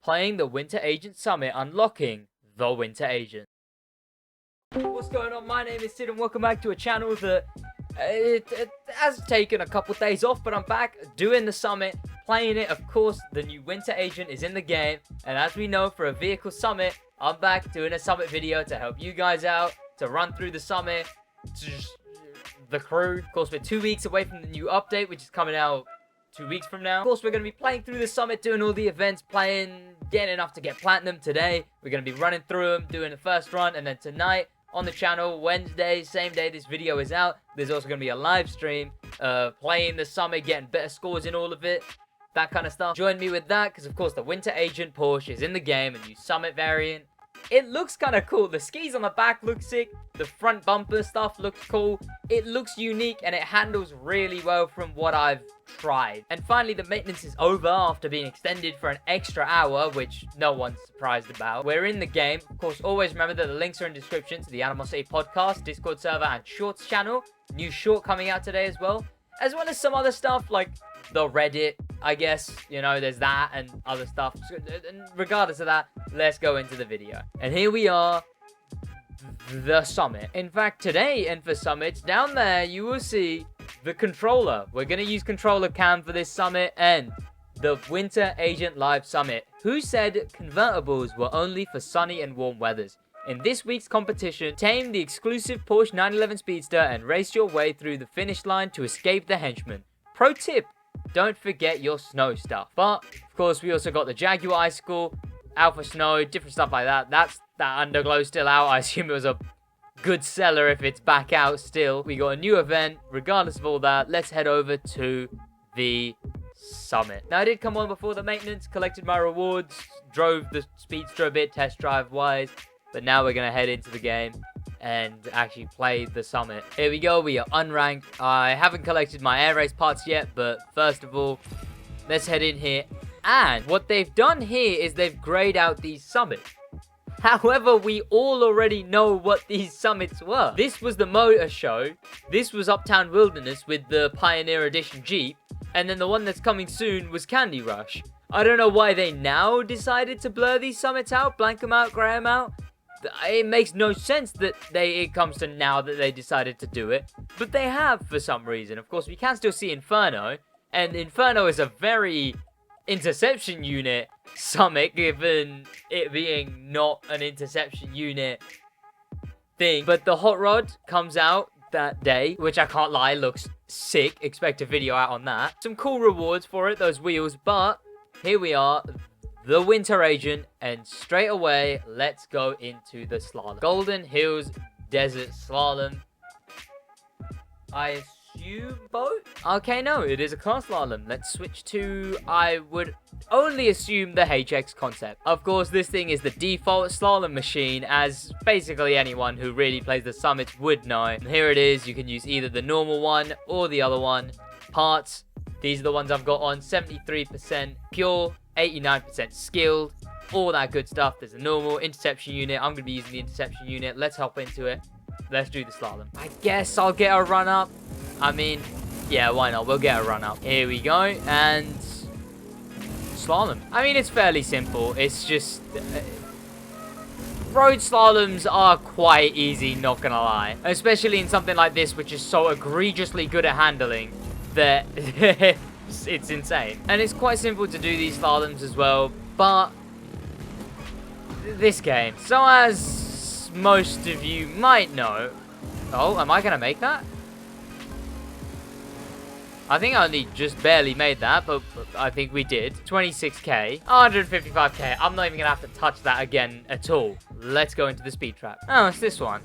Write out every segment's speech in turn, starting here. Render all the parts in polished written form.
playing the Winter Agent Summit, unlocking the Winter Agent. What's going on? My name is Sid and welcome back to a channel that it has taken a couple days off, but I'm back doing the summit, playing it. Of course, the new Winter Agent is in the game, and as we know, for a vehicle summit, I'm back doing a summit video to help you guys out, to run through the summit, the crew. Of course, we're 2 weeks away from the new update, which is coming out 2 weeks from now. Of course, we're going to be playing through the summit, doing all the events, getting enough to get platinum today. We're going to be running through them, doing the first run, and then tonight on the channel, Wednesday, same day this video is out, there's also going to be a live stream, playing the summit, getting better scores in all of it, that kind of stuff. Join me with that, because of course the Winter Agent Porche is in the game, a new summit variant. It looks kind of cool. The skis on the back look sick. The front bumper stuff looks cool. It looks unique and it handles really well from what I've tried. And finally, the maintenance is over after being extended for an extra hour, which no one's surprised about. We're in the game. Of course, always remember that the links are in the description to the Animosity Podcast, Discord server, and Shorts channel. New short coming out today as well as some other stuff like the Reddit, I guess, you know, there's that and other stuff. And regardless of that, let's go into the video. And here we are, the summit. In fact, today, and for summits, down there, you will see the controller. We're going to use controller cam for this summit and the Winter Agent Live Summit. Who said convertibles were only for sunny and warm weathers? In this week's competition, tame the exclusive Porsche 911 Speedster and race your way through the finish line to escape the henchmen. Pro tip, don't forget your snow stuff. But, of course, we also got the Jaguar Icicle, Alpha Snow, different stuff like that. That Underglow still out. I assume it was a good seller if it's back out still. We got a new event. Regardless of all that, let's head over to the summit. Now, I did come on before the maintenance, collected my rewards, drove the Speedster a bit, test drive-wise. But now we're going to head into the game and actually play the summit. Here we go, we are unranked. I haven't collected my air race parts yet, but first of all, let's head in here. And what they've done here is they've grayed out these summits. However, we all already know what these summits were. This was the Motor Show. This was Uptown Wilderness with the Pioneer Edition Jeep. And then the one that's coming soon was Candy Rush. I don't know why they now decided to blur these summits out, blank them out, gray them out. It makes no sense that it comes to now that they decided to do it, but they have for some reason. Of course, we can still see Inferno, and Inferno is a very interception unit summit, given it being not an interception unit thing. But the Hot Rod comes out that day, which I can't lie, looks sick. Expect a video out on that. Some cool rewards for it, those wheels, but here we are, the Winter Agent, and straight away, let's go into the slalom. Golden Hills Desert Slalom. I assume boat? Okay, no, it is a car slalom. Let's switch to, I would only assume, the HX concept. Of course, this thing is the default slalom machine, as basically anyone who really plays the summits would know. And here it is, you can use either the normal one or the other one. Parts, these are the ones I've got on, 73% pure, 89% skilled, all that good stuff. There's a normal interception unit. I'm going to be using the interception unit. Let's hop into it. Let's do the slalom. I guess I'll get a run up. I mean, yeah, why not? We'll get a run up. Here we go. And slalom. I mean, it's fairly simple. It's just road slaloms are quite easy, not going to lie. Especially in something like this, which is so egregiously good at handling that it's insane. And it's quite simple to do these slaloms as well, but this game, so as most of you might know, oh, am I gonna make that? I think I only just barely made that, but I think we did. 26k, 155k. I'm not even gonna have to touch that again at all. Let's go into the Speedtrap. Oh, it's this one.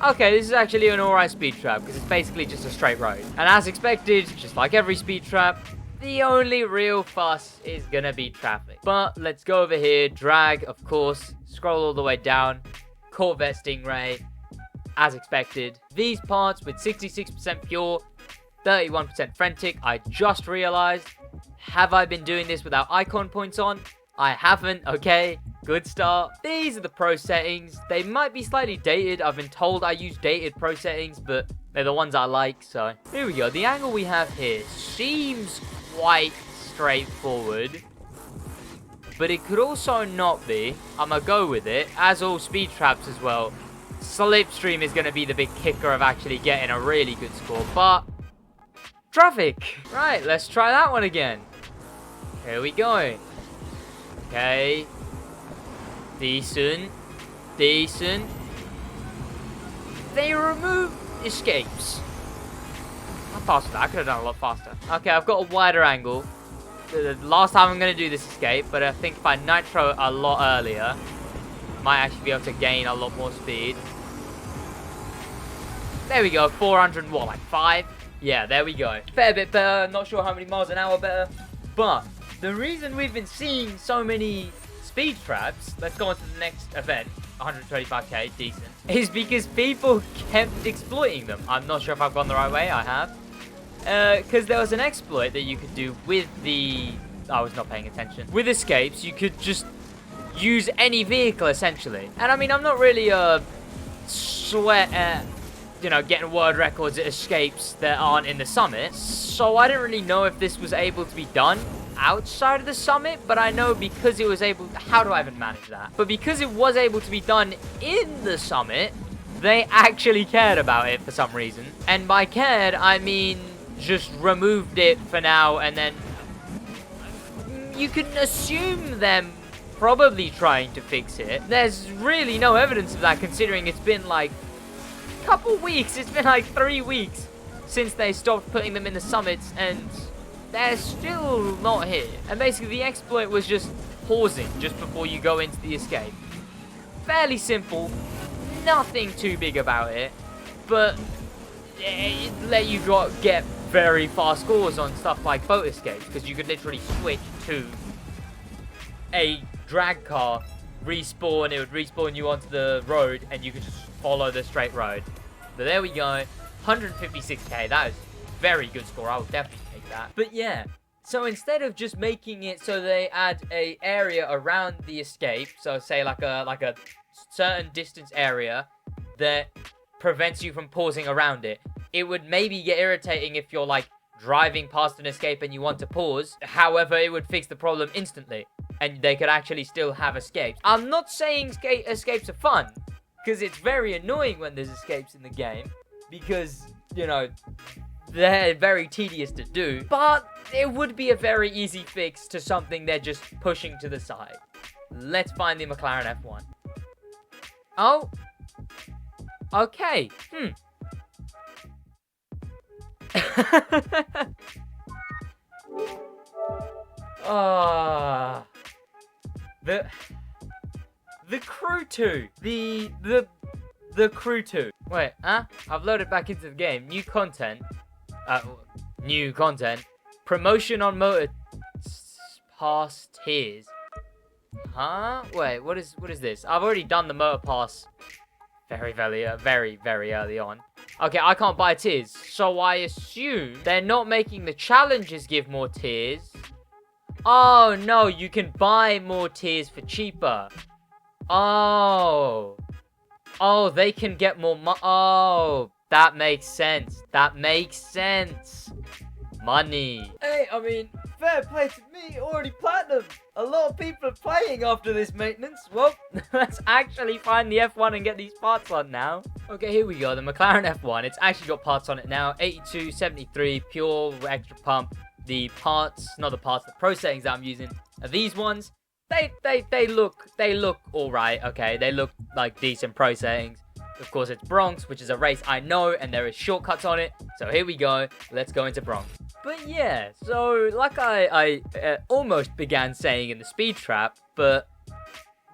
Okay, this is actually an alright speed trap, because it's basically just a straight road. And as expected, just like every speed trap, the only real fuss is gonna be traffic. But let's go over here, drag, of course, scroll all the way down, Corvette Stingray, as expected. These parts with 66% pure, 31% frantic, I just realized. Have I been doing this without icon points on? I haven't, okay. Good start. These are the pro settings. They might be slightly dated. I've been told I use dated pro settings, but they're the ones I like, so. Here we go. The angle we have here seems quite straightforward. but it could also not be. I'm going to go with it, as all speed traps as well. Slipstream is going to be the big kicker of actually getting a really good score, but traffic. Right, let's try that one again. Here we go. Okay. Decent. Decent. They remove escapes. How fast was that? I could have done a lot faster. Okay, I've got a wider angle. The last time I'm going to do this escape, but I think if I nitro a lot earlier, might actually be able to gain a lot more speed. There we go, 400 and what, like 5? Yeah, there we go. Fair bit better, not sure how many miles an hour better. But the reason we've been seeing so many speed traps, let's go on to the next event, 125k, decent, is because people kept exploiting them. I'm not sure if I've gone the right way, I have. Because there was an exploit that you could do with the... I was not paying attention. With escapes, you could just use any vehicle, essentially. And I mean, I'm not really a sweat at, you know, getting world records at escapes that aren't in the summit. So I didn't really know if this was able to be done outside of the summit, but I know because it was able... How do I even manage that? But because it was able to be done in the summit, they actually cared about it for some reason. And by cared, I mean just removed it for now, and then you can assume them probably trying to fix it. There's really no evidence of that, considering it's been like a couple weeks. It's been like 3 weeks since they stopped putting them in the summits, and they're still not here. And basically the exploit was just pausing just before you go into the escape. Fairly simple, nothing too big about it, but it let you get very fast scores on stuff like boat escapes, because you could literally switch to a drag car, respawn, it would respawn you onto the road, and you could just follow the straight road. But there we go, 156k, that is a very good score, I will definitely take that. But yeah, so instead of just making it so they add a area around the escape, so say like a certain distance area that prevents you from pausing around it, it would maybe get irritating if you're like driving past an escape and you want to pause. However, it would fix the problem instantly, and they could actually still have escapes. I'm not saying escapes are fun, because it's very annoying when there's escapes in the game, because, you know, they're very tedious to do, but it would be a very easy fix to something they're just pushing to the side. Let's find the McLaren F1. Oh. Okay. The Crew 2. The Crew 2. Wait, I've loaded back into the game. New content. New content. Promotion on Motorpass tiers. Huh? Wait, what is this? I've already done the Motorpass very early on. Okay, I can't buy tiers, so I assume they're not making the challenges give more tiers. Oh, no, you can buy more tiers for cheaper. Oh. Oh, they can get more oh, that makes sense. That makes sense. Money. Hey, I mean, fair play to me, already platinum. A lot of people are playing after this maintenance. Well, let's actually find the F1 and get these parts on now. Okay, here we go, the McLaren F1. It's actually got parts on it now. 82, 73, pure extra pump. The parts, not the parts, the pro settings that I'm using are these ones. They look all right, okay? They look like decent pro settings. Of course, it's Bronx, which is a race I know, and there is shortcuts on it. So here we go. Let's go into Bronx. But yeah, so like I almost began saying in the Speedtrap, but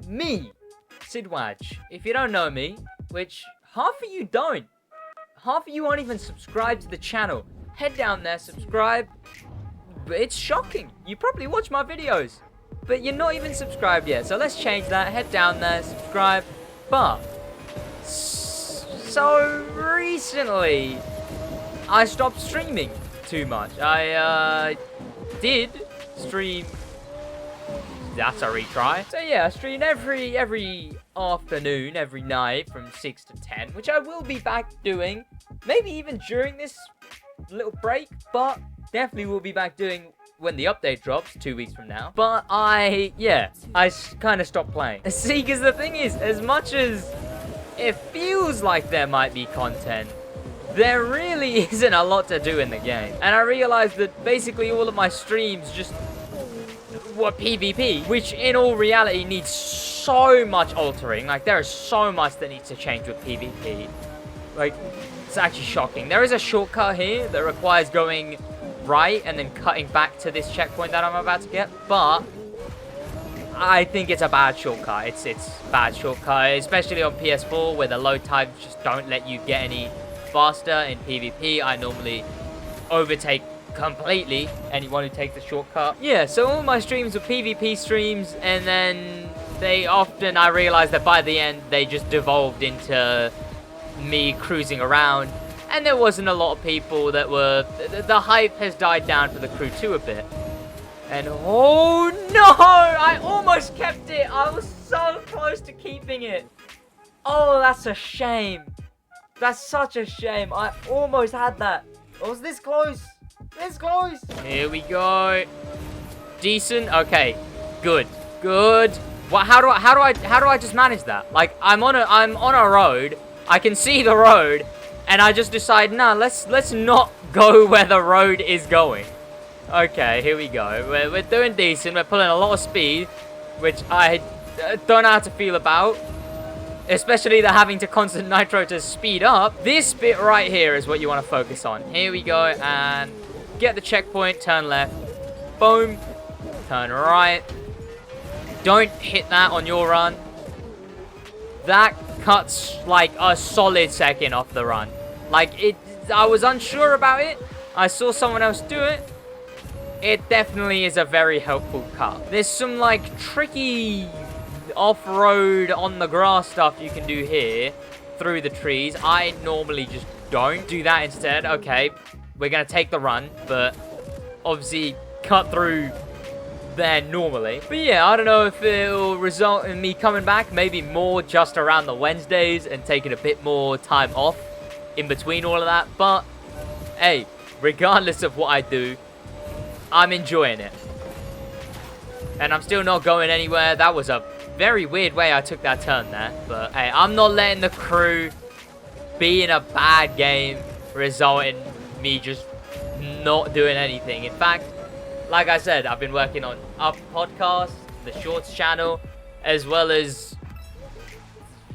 me, Sid Wadge, if you don't know me, which half of you don't, half of you aren't even subscribed to the channel, head down there, subscribe. It's shocking. You probably watch my videos, but you're not even subscribed yet. So let's change that. Head down there, subscribe. But so recently, I stopped streaming too much. I did stream. That's a retry. So yeah, I stream every afternoon, every night from 6 to 10, which I will be back doing. Maybe even during this little break, but definitely will be back doing when the update drops 2 weeks from now. But I kind of stopped playing. See, because the thing is, as much as it feels like there might be content, there really isn't a lot to do in the game. And I realized that basically all of my streams just were PvP, which in all reality needs so much altering. Like, there is so much that needs to change with PvP. Like, it's actually shocking. There is a shortcut here that requires going right and then cutting back to this checkpoint that I'm about to get, but I think it's a bad shortcut. It's bad shortcut, especially on PS4 where the load times just don't let you get any faster. In PvP, I normally overtake completely anyone who takes the shortcut. Yeah, so all my streams were PvP streams, and then I realized that by the end they just devolved into me cruising around, and there wasn't a lot of people that were... The hype has died down for the crew 2 a bit. And oh no! I almost kept it! I was so close to keeping it! Oh, that's a shame. That's such a shame. I almost had that. I was this close. This close. Here we go. Decent. Okay. Good. Good. What? How do I just manage that? Like, I'm on a road. I can see the road, and I just decide, nah, let's not go where the road is going. Okay, here we go. We're doing decent. We're pulling a lot of speed, which I don't know how to feel about. Especially the having to constant nitro to speed up. This bit right here is what you want to focus on. Here we go, and get the checkpoint, turn left. Boom. Turn right. Don't hit that on your run. That cuts like a solid second off the run. Like, I was unsure about it. I saw someone else do it. It definitely is a very helpful cut. There's some like tricky off-road on the grass stuff you can do here through the trees. I normally just don't do that instead. Okay, we're gonna take the run, but obviously cut through there normally. But yeah, I don't know if it'll result in me coming back, maybe more just around the Wednesdays and taking a bit more time off in between all of that. But hey, regardless of what I do, I'm enjoying it. And I'm still not going anywhere. That was a very weird way I took that turn there. But hey, I'm not letting the crew be in a bad game result in me just not doing anything. In fact, like I said, I've been working on a podcast, the Shorts channel, as well as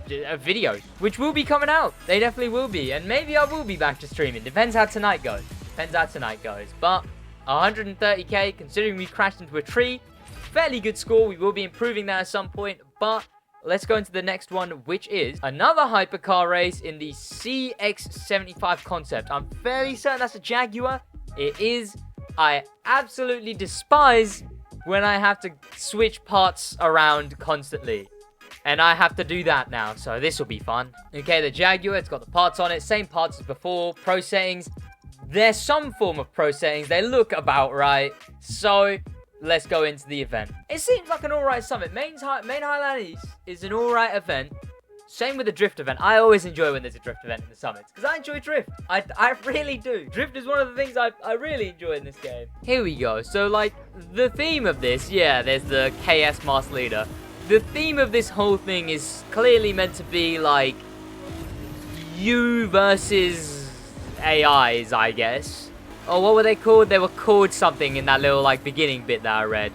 videos, which will be coming out. They definitely will be. And maybe I will be back to streaming. Depends how tonight goes. Depends how tonight goes. But 130k, considering we crashed into a tree, fairly good score. We will be improving that at some point. But let's go into the next one, which is another hypercar race in the CX-75 concept. I'm fairly certain that's a Jaguar. It is. I absolutely despise when I have to switch parts around constantly. And I have to do that now, so this will be fun. Okay, the Jaguar, it's got the parts on it. Same parts as before. Pro settings. There's some form of pro settings. They look about right. So, let's go into the event. It seems like an alright summit. Maine Highland is an alright event. Same with the drift event. I always enjoy when there's a drift event in the summits, because I enjoy drift. I really do. Drift is one of the things I really enjoy in this game. Here we go. So, like, the theme of this, yeah, there's the KS Master Leader. The theme of this whole thing is clearly meant to be, like, you versus AIs, I guess. Oh, what were they called? They were called something in that little, like, beginning bit that I read.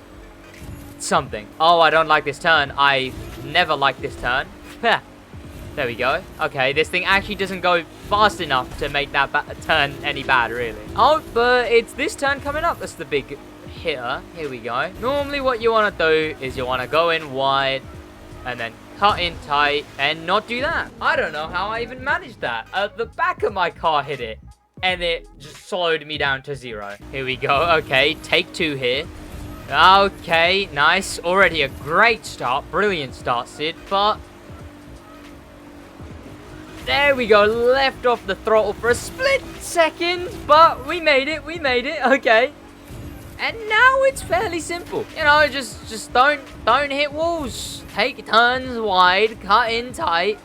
Something. Oh, I don't like this turn. I never like this turn. There we go. Okay, this thing actually doesn't go fast enough to make that turn any bad, really. Oh, but it's this turn coming up that's the big hitter. Here we go. Normally what you want to do is you want to go in wide and then cut in tight and not do that. I don't know how I even managed that. The back of my car hit it and it just slowed me down to 0. Here we go. Okay, take 2 here. Okay, nice. Already a great start. Brilliant start, Sid, but there we go, left off the throttle for a split second, but we made it, okay. And now it's fairly simple. You know, just don't hit walls. Take turns wide, cut in tight,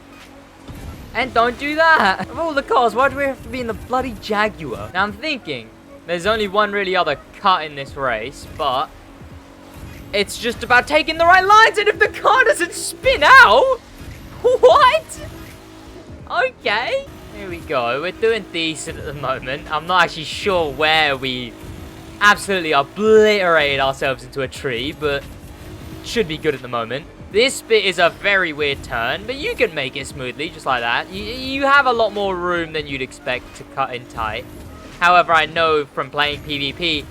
and don't do that. Of all the cars, why do we have to be in the bloody Jaguar? Now I'm thinking, There's only one really other cut in this race, but it's just about taking the right lines, and if the car doesn't spin out, what? Okay, here we go. We're doing decent at the moment. I'm not actually sure where we absolutely obliterated ourselves into a tree, but should be good at the moment. This bit is a very weird turn, but you can make it smoothly, just like that. You have a lot more room than you'd expect to cut in tight. However, I know from playing PvP,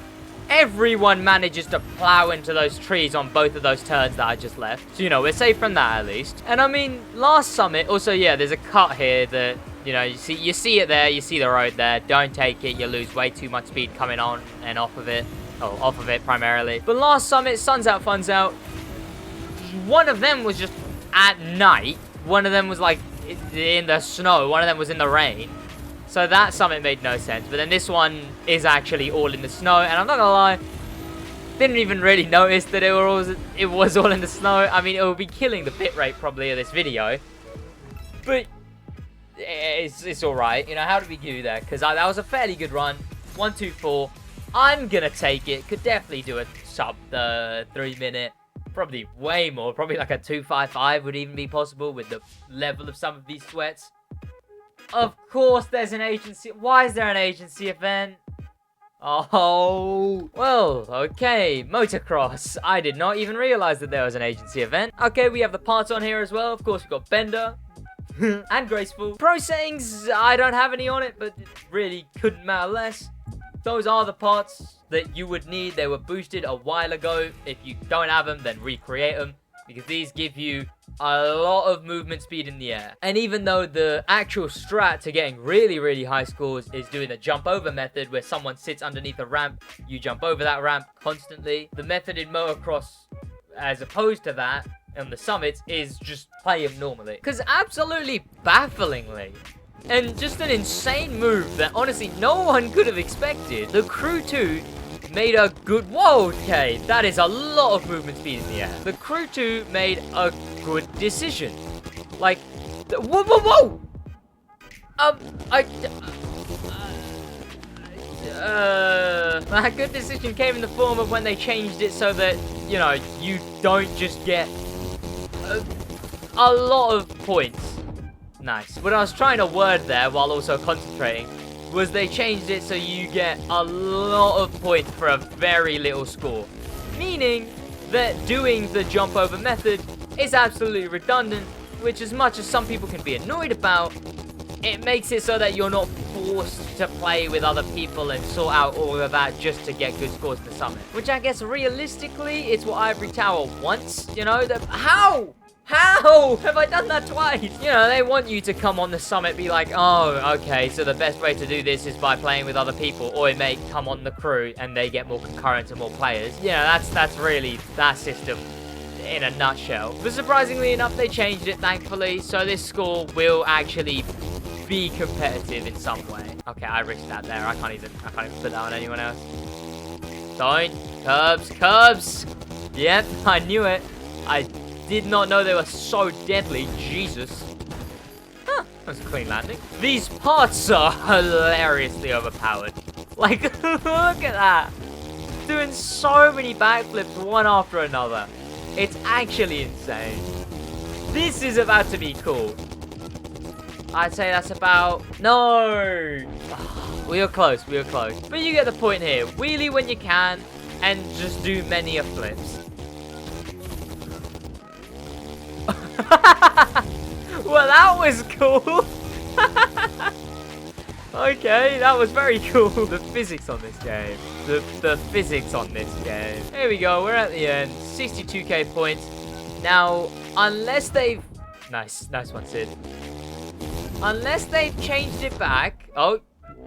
everyone manages to plow into those trees on both of those turns that I just left. So, you know, we're safe from that at least. And I mean, last summit, also, yeah, there's a cut here that, you know, you see it there, you see the road there. Don't take it, you lose way too much speed coming on and off of it. Oh, off of it primarily. But last summit, sun's out, fun's out. One of them was just at night. One of them was like in the snow. One of them was in the rain. So that summit made no sense. But then this one is actually all in the snow. And I'm not gonna lie, didn't even really notice that it was all in the snow. I mean, it would be killing the bit rate probably of this video. But it's alright. You know, how did we do that? Because that was a fairly good run. 1-2-4. I'm gonna take it. Could definitely do a sub 3 minute. Probably way more. Probably like a 2.55 would even be possible with the level of some of these sweats. Of course there's an agency. Why is there an agency event? Oh, well, okay. Motocross. I did not even realize that there was an agency event. Okay, we have the parts on here as well. Of course, we've got Bender and Graceful. Pro settings, I don't have any on it, but it really couldn't matter less. Those are the parts that you would need. They were boosted a while ago. If you don't have them, then recreate them, because these give you a lot of movement speed in the air. And even though the actual strat to getting really, really high scores is doing the jump over method, where someone sits underneath a ramp, you jump over that ramp constantly, the method in Motocross, as opposed to that on the summits, is just play them normally. Because absolutely bafflingly, and just an insane move that honestly no one could have expected, the Crew 2 made a good... Whoa, okay, that is a lot of movement speed in the air. The Crew 2 made a good decision. Like, whoa, whoa, whoa! That good decision came in the form of when they changed it so that, you know, you don't just get a lot of points. Nice. What I was trying to word there while also concentrating was they changed it so you get a lot of points for a very little score. Meaning that doing the jump over method is absolutely redundant, which as much as some people can be annoyed about, it makes it so that you're not forced to play with other people and sort out all of that just to get good scores in the summit. Which I guess realistically, it's what Ivory Tower wants, you know? How? How have I done that twice? You know, they want you to come on the summit, be like, oh, okay, so the best way to do this is by playing with other people. Oi, mate, come on the crew, and they get more concurrents and more players. You know, that's really that system in a nutshell. But surprisingly enough, they changed it, thankfully, so this score will actually be competitive in some way. Okay, I risked that there. I can't even put that on anyone else. Don't. Curbs. Yep, I knew it. I did not know they were so deadly. Jesus. Huh, that's a clean landing. These parts are hilariously overpowered. Like, look at that. Doing so many backflips one after another. It's actually insane. This is about to be cool. I'd say that's about... No! We were close, we were close. But you get the point here. Wheelie when you can, and just do many a flips. Well, that was cool. Okay, that was very cool. The physics on this game. The physics on this game. Here we go, we're at the end. 62k points. Now, unless they've... Nice one, Sid. Unless they've changed it back... Oh,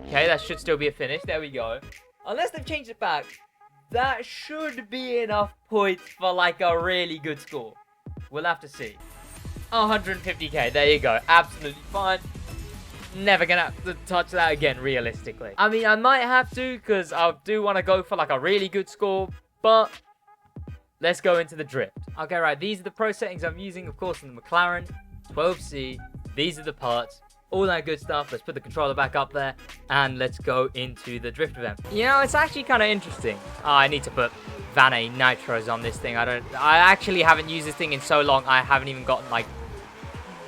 okay, that should still be a finish. There we go. Unless they've changed it back, that should be enough points for, like, a really good score. We'll have to see. 150k, there you go. Absolutely fine. Never gonna have to touch that again, realistically. I mean, I might have to, because I do want to go for, like, a really good score, but let's go into the drift. Okay, right, these are the pro settings I'm using, of course, in the McLaren 12C. These are the parts. all that good stuff. Let's put the controller back up there, and let's go into the drift event. You know, it's actually kind of interesting. Oh, I need to put Vally nitros on this thing. I actually haven't used this thing in so long. I haven't even gotten, like,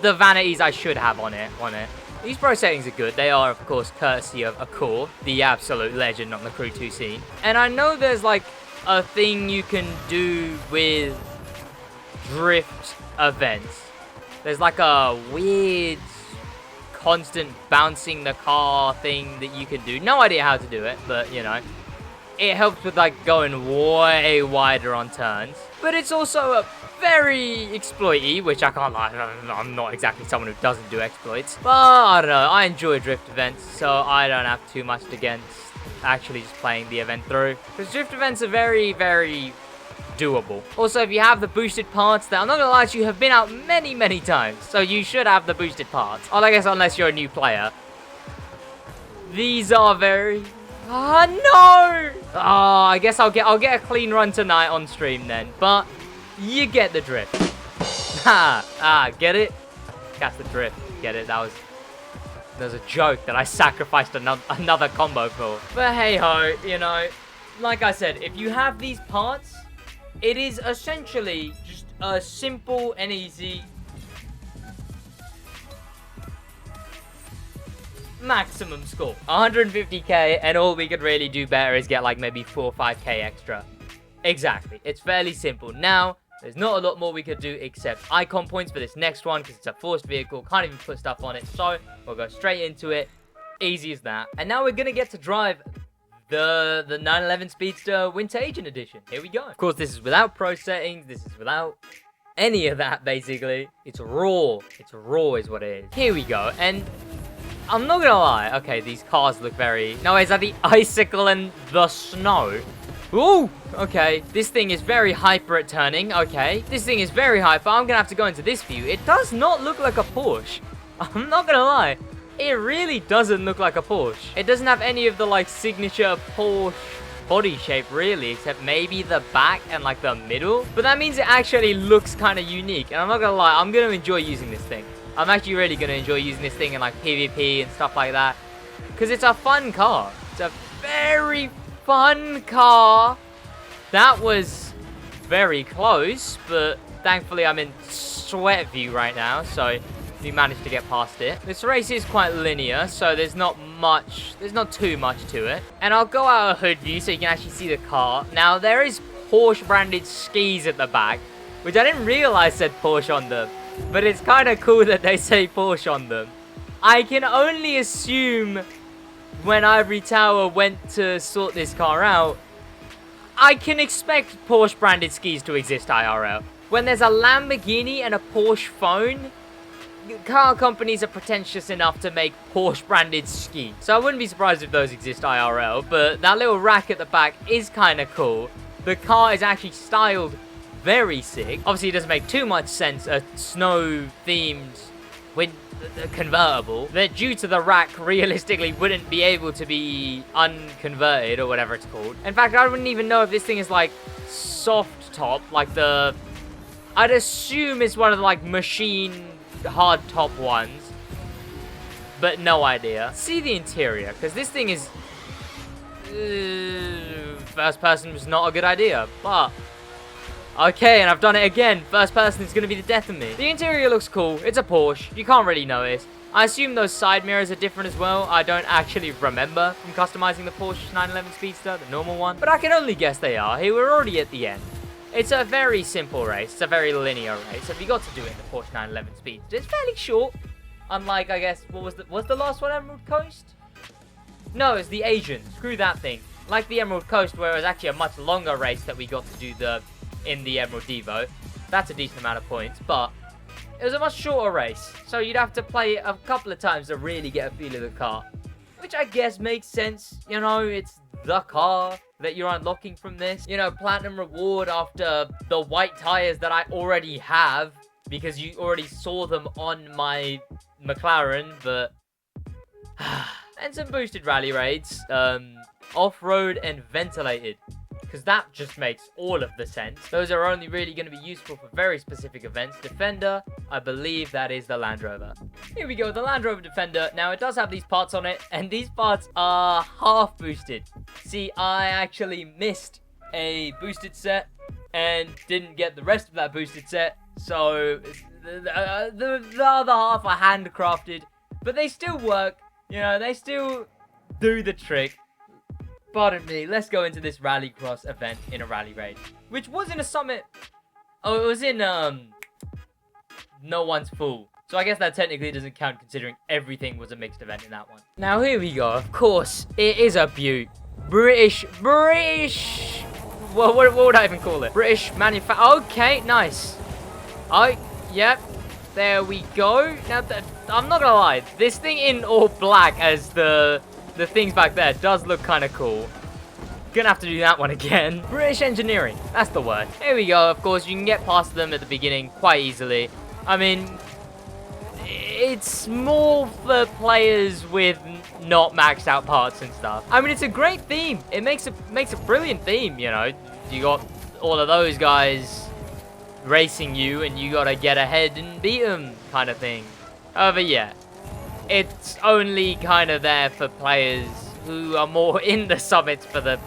the vanities I should have on it. These pro settings are good. They are, of course, courtesy of Akor, the absolute legend on the Crew 2 scene. And I know there's, like, a thing you can do with drift events. There's, like, a weird, constant bouncing the car thing that you can do. No idea how to do it, but, you know, it helps with, like, going way wider on turns. But it's also a very exploity, which I can't lie, I'm not exactly someone who doesn't do exploits. But, I don't know, I enjoy drift events, so I don't have too much against actually just playing the event through. Because drift events are very, very doable. Also, if you have the boosted parts, that I'm not gonna lie to you, have been out many, many times. So you should have the boosted parts. Well, I guess unless you're a new player. These are very... Oh, no! Oh, I guess I'll get a clean run tonight on stream then. But you get the drift. Get it? Catch the drift. Get it? That was a joke that I sacrificed another combo for. But hey ho, you know, like I said, if you have these parts, it is essentially just a simple and easy maximum score. 150k, and all we could really do better is get like maybe 4 or 5k extra. Exactly. It's fairly simple. Now, there's not a lot more we could do except icon points for this next one because it's a forced vehicle. Can't even put stuff on it. So, we'll go straight into it. Easy as that. And now we're going to get to drive the 911 Speedster Winter Agent Edition. Here we go. Of course, this is without pro settings. This is without any of that, basically. It's raw. It's raw is what it is. Here we go. And I'm not gonna lie. Okay, these cars look very... No, is that the icicle and the snow? Ooh, okay. This thing is very hyper at turning. Okay. This thing is very hyper. I'm gonna have to go into this view. It does not look like a Porsche. I'm not gonna lie. It really doesn't look like a Porsche. It doesn't have any of the, like, signature Porsche body shape, really, except maybe the back and, like, the middle. But that means it actually looks kind of unique. And I'm not gonna lie, I'm gonna enjoy using this thing. I'm actually really going to enjoy using this thing in, like, PvP and stuff like that. Because it's a fun car. It's a very fun car. That was very close, but thankfully I'm in sweat view right now, so we managed to get past it. This race is quite linear, so there's not too much to it. And I'll go out of hood view so you can actually see the car. Now, there is Porsche branded skis at the back, which I didn't realize said Porsche on them. But it's kind of cool that they say Porsche on them. I can only assume when Ivory Tower went to sort this car out, I can expect Porsche branded skis to exist IRL. When there's a Lamborghini and a Porsche phone, car companies are pretentious enough to make Porsche branded skis. So I wouldn't be surprised if those exist IRL, but that little rack at the back is kind of cool. The car is actually styled very sick. Obviously, it doesn't make too much sense, a snow-themed convertible, that due to the rack, realistically, wouldn't be able to be unconverted, or whatever it's called. In fact, I wouldn't even know if this thing is, like, soft top, like the... I'd assume it's one of the, like, machine hard top ones, but no idea. See the interior, because this thing is... first person was not a good idea, but... Okay, and I've done it again. First person is going to be the death of me. The interior looks cool. It's a Porsche. You can't really notice. I assume those side mirrors are different as well. I don't actually remember from customizing the Porsche 911 Speedster, the normal one. But I can only guess they are. Here, we're already at the end. It's a very simple race. It's a very linear race. Have you got to do it in the Porsche 911 Speedster? It's fairly short. Unlike, I guess, what was the last one, Emerald Coast? No, it's the Agent. Screw that thing. Like the Emerald Coast, where it was actually a much longer race that we got to do in the Emerald Devo. That's a decent amount of points, but it was a much shorter race, so you'd have to play it a couple of times to really get a feel of the car, which I guess makes sense. You know, it's the car that you're unlocking from this. You know, platinum reward after the white tires that I already have, because you already saw them on my McLaren, but... and some boosted rally raids, off-road and ventilated. because that just makes all of the sense. Those are only really going to be useful for very specific events. Defender, I believe that is the Land Rover. Here we go, the Land Rover Defender. Now, it does have these parts on it, and these parts are half boosted. See, I actually missed a boosted set and didn't get the rest of that boosted set, so the other half are handcrafted, but they still work. You know, they still do the trick. Pardon me, let's go into this Rallycross event in a rally raid, which was in a summit. Oh, it was in no one's full, so I guess that technically doesn't count considering everything was a mixed event in that one. Now here we go. Of course, it is a beaut. British. Well, what would I even call it? British manufacturer. Okay, nice. Oh, yep. There we go. Now, I'm not gonna lie. This thing in all black as the things back there does look kind of cool. Gonna have to do that one again. British engineering. That's the word. Here we go. Of course, you can get past them at the beginning quite easily. I mean, it's more for players with not maxed out parts and stuff. I mean, it's a great theme. It makes a brilliant theme, you know. You got all of those guys racing you, and you gotta get ahead and beat them, kind of thing. However, yeah, it's only kind of there for players who are more in the summits for the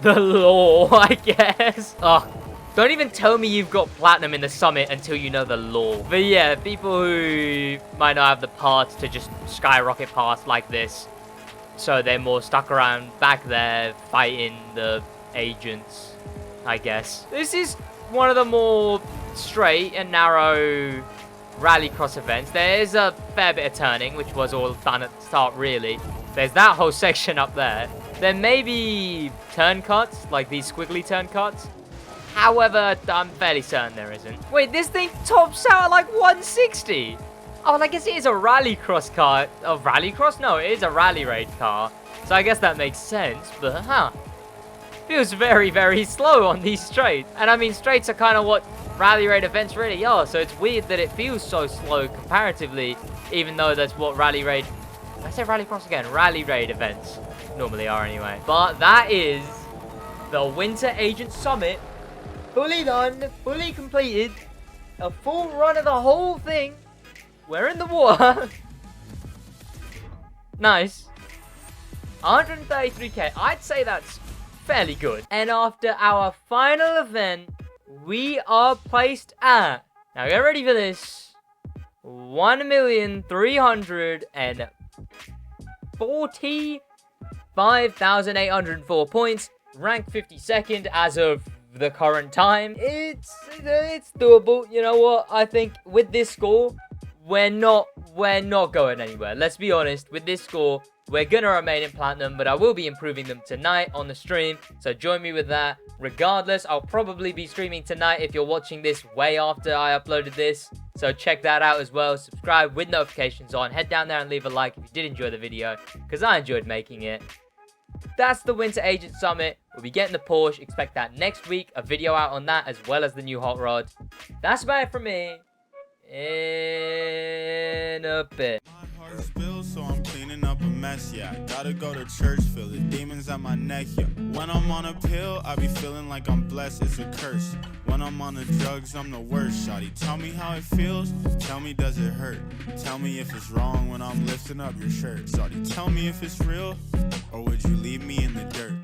lore, I guess. Oh, don't even tell me you've got platinum in the summit until you know the lore. But yeah, people who might not have the parts to just skyrocket past like this, so they're more stuck around back there fighting the agents, I guess. This is one of the more straight and narrow Rallycross events. There is a fair bit of turning, which was all done at the start, really. There's that whole section up there. There may be turn cuts, like these squiggly turn cuts. However, I'm fairly certain there isn't. Wait, this thing tops out at like 160. Oh, well, I guess it is a Rallycross car. Oh, Rallycross? No, it is a rally raid car. So I guess that makes sense, but feels very, very slow on these straights. And I mean, straights are kind of what rally raid events really are, so it's weird that it feels so slow comparatively, even though that's what rally raid, I say Rallycross again, rally raid events normally are anyway. But that is the Winter Agent Summit, fully done, fully completed, a full run of the whole thing. We're in the water. Nice. 133k, I'd say that's fairly good. And after our final event, we are placed at, now get ready for this, 1,345,804 points, ranked 52nd as of the current time. It's doable. You know what? I think with this score, we're not going anywhere. Let's be honest. With this score, we're gonna remain in platinum, but I will be improving them tonight on the stream, so join me with that. Regardless, I'll probably be streaming tonight if you're watching this way after I uploaded this, so check that out as well. Subscribe with notifications on. Head down there and leave a like if you did enjoy the video, because I enjoyed making it. That's the Winter Agent Summit. We'll be getting the Porche. Expect that next week. A video out on that, as well as the new hot rod. That's about it from me. In a bit. So I'm cleaning up a mess, yeah. Gotta go to church, feel the demons at my neck, yeah. When I'm on a pill, I be feeling like I'm blessed, it's a curse. When I'm on the drugs, I'm the worst, shawty. Tell me how it feels, tell me does it hurt. Tell me if it's wrong when I'm lifting up your shirt, shawty. Tell me if it's real, or would you leave me in the dirt?